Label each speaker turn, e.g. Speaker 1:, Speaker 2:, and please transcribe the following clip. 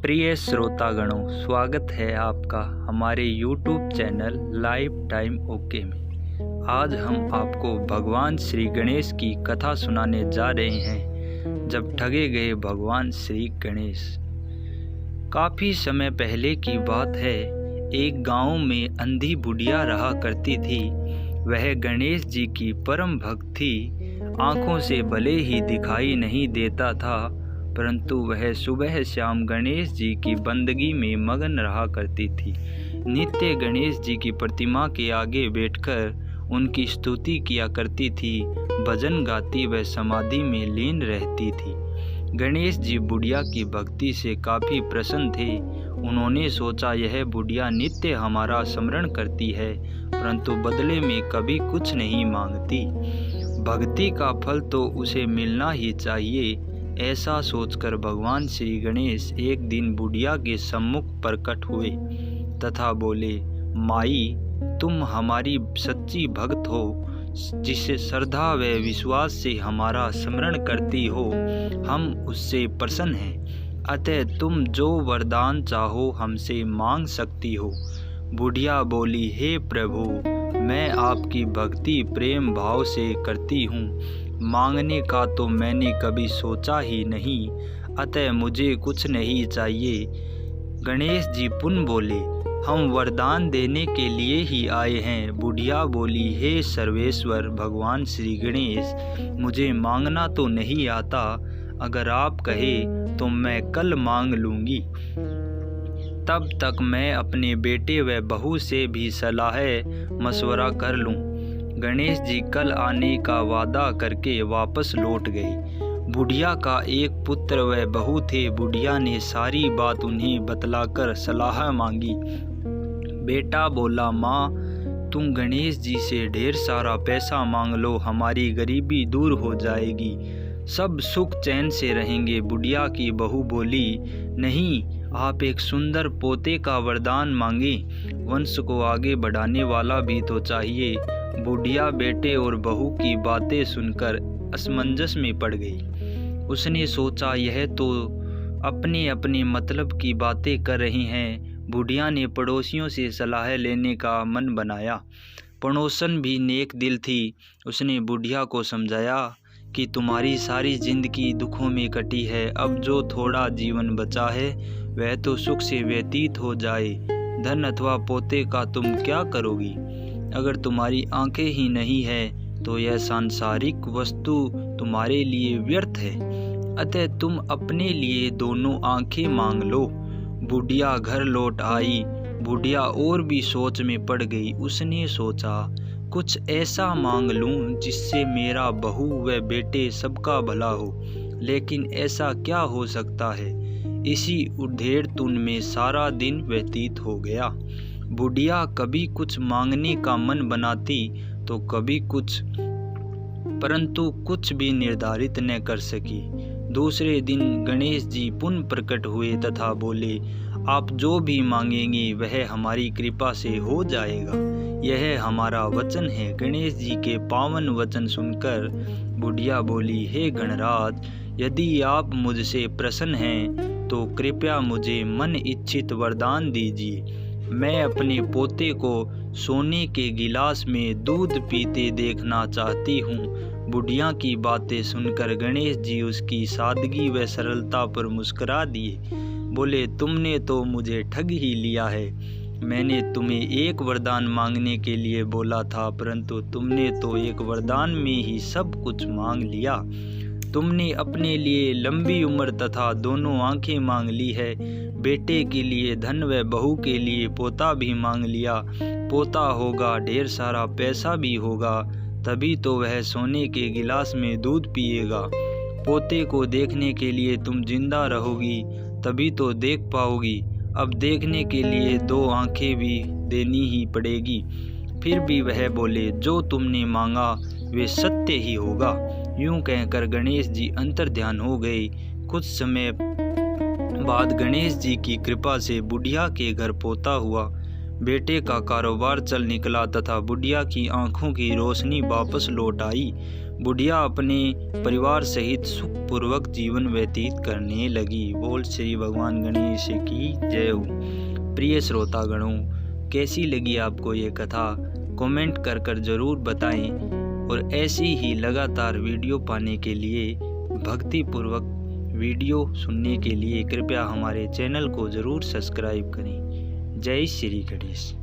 Speaker 1: प्रिय श्रोतागणों, स्वागत है आपका हमारे YouTube channel life time okay में। आज हम आपको भगवान श्री गणेश की कथा सुनाने जा रहे हैं, जब ठगे गए भगवान श्री गणेश। काफ़ी समय पहले की बात है। एक गांव में अंधी बुढ़िया रहा करती थी। वह गणेश जी की परम भक्त थी। आँखों से भले ही दिखाई नहीं देता था, परंतु वह सुबह शाम गणेश जी की बंदगी में मगन रहा करती थी। नित्य गणेश जी की प्रतिमा के आगे बैठकर उनकी स्तुति किया करती थी। भजन गाती वह समाधि में लीन रहती थी। गणेश जी बुढ़िया की भक्ति से काफ़ी प्रसन्न थे। उन्होंने सोचा, यह बुढ़िया नित्य हमारा स्मरण करती है, परंतु बदले में कभी कुछ नहीं मांगती। भक्ति का फल तो उसे मिलना ही चाहिए। ऐसा सोचकर भगवान श्री गणेश एक दिन बुढ़िया के सम्मुख प्रकट हुए तथा बोले, माई, तुम हमारी सच्ची भक्त हो, जिसे श्रद्धा व विश्वास से हमारा स्मरण करती हो। हम उससे प्रसन्न हैं, अतः तुम जो वरदान चाहो हमसे मांग सकती हो। बुढ़िया बोली, हे प्रभु, मैं आपकी भक्ति प्रेम भाव से करती हूँ। मांगने का तो मैंने कभी सोचा ही नहीं, अतः मुझे कुछ नहीं चाहिए। गणेश जी पुनः बोले, हम वरदान देने के लिए ही आए हैं। बुढ़िया बोली, हे सर्वेश्वर भगवान श्री गणेश, मुझे मांगना तो नहीं आता। अगर आप कहे तो मैं कल मांग लूँगी। तब तक मैं अपने बेटे व बहू से भी सलाह मशवरा कर लूँ। गणेश जी कल आने का वादा करके वापस लौट गए। बुढ़िया का एक पुत्र व बहू थे। बुढ़िया ने सारी बात उन्हें बतलाकर सलाह मांगी। बेटा बोला, माँ, तुम गणेश जी से ढेर सारा पैसा मांग लो, हमारी गरीबी दूर हो जाएगी, सब सुख चैन से रहेंगे। बुढ़िया की बहू बोली, नहीं, आप एक सुंदर पोते का वरदान मांगे, वंश को आगे बढ़ाने वाला भी तो चाहिए। बुढ़िया बेटे और बहू की बातें सुनकर असमंजस में पड़ गई। उसने सोचा, यह तो अपने अपने मतलब की बातें कर रही हैं। बुढ़िया ने पड़ोसियों से सलाह लेने का मन बनाया। पड़ोसन भी नेक दिल थी। उसने बुढ़िया को समझाया कि तुम्हारी सारी जिंदगी दुखों में कटी है, अब जो थोड़ा जीवन बचा है वह तो सुख से व्यतीत हो जाए। धन अथवा पोते का तुम क्या करोगी? अगर तुम्हारी आंखें ही नहीं है तो यह सांसारिक वस्तु तुम्हारे लिए व्यर्थ है, अतः तुम अपने लिए दोनों आंखें मांग लो। बुढ़िया घर लौट आई। बुढ़िया और भी सोच में पड़ गई। उसने सोचा, कुछ ऐसा मांग लूं जिससे मेरा बहू व बेटे सबका भला हो, लेकिन ऐसा क्या हो सकता है? इसी उधेड़-तुन में सारा दिन व्यतीत हो गया। बुढ़िया कभी कुछ मांगने का मन बनाती तो कभी कुछ, परंतु कुछ भी निर्धारित न कर सकी। दूसरे दिन गणेश जी पुनः प्रकट हुए तथा बोले, आप जो भी मांगेंगे वह हमारी कृपा से हो जाएगा, यह हमारा वचन है। गणेश जी के पावन वचन सुनकर बुढ़िया बोली, हे गणराज, यदि आप मुझसे प्रसन्न हैं तो कृपया मुझे मन इच्छित वरदान दीजिए। मैं अपने पोते को सोने के गिलास में दूध पीते देखना चाहती हूँ। बुढ़िया की बातें सुनकर गणेश जी उसकी सादगी व सरलता पर मुस्कुरा दिए। बोले, तुमने तो मुझे ठग ही लिया है। मैंने तुम्हें एक वरदान मांगने के लिए बोला था, परंतु तुमने तो एक वरदान में ही सब कुछ मांग लिया। तुमने अपने लिए लंबी उम्र तथा दोनों आंखें मांग ली है। बेटे के लिए धन व बहू के लिए पोता भी मांग लिया। पोता होगा, ढेर सारा पैसा भी होगा, तभी तो वह सोने के गिलास में दूध पिएगा। पोते को देखने के लिए तुम जिंदा रहोगी, तभी तो देख पाओगी। अब देखने के लिए दो आंखें भी देनी ही पड़ेगी। फिर भी वह बोले, जो तुमने मांगा वे सत्य ही होगा। यूं कहकर गणेश जी अंतर्ध्यान हो गए। कुछ समय बाद गणेश जी की कृपा से बुढ़िया के घर पोता हुआ। बेटे का कारोबार चल निकला तथा बुढ़िया की आंखों की रोशनी वापस लौट आई। बुढ़िया अपने परिवार सहित सुख पूर्वक जीवन व्यतीत करने लगी। बोल श्री भगवान गणेश की जय हो। प्रिय श्रोतागणों, कैसी लगी आपको ये कथा? कमेंट कर ज़रूर बताएं और ऐसी ही लगातार वीडियो पाने के लिए, भक्ति पूर्वक वीडियो सुनने के लिए कृपया हमारे चैनल को ज़रूर सब्सक्राइब करें। जय श्री गणेश।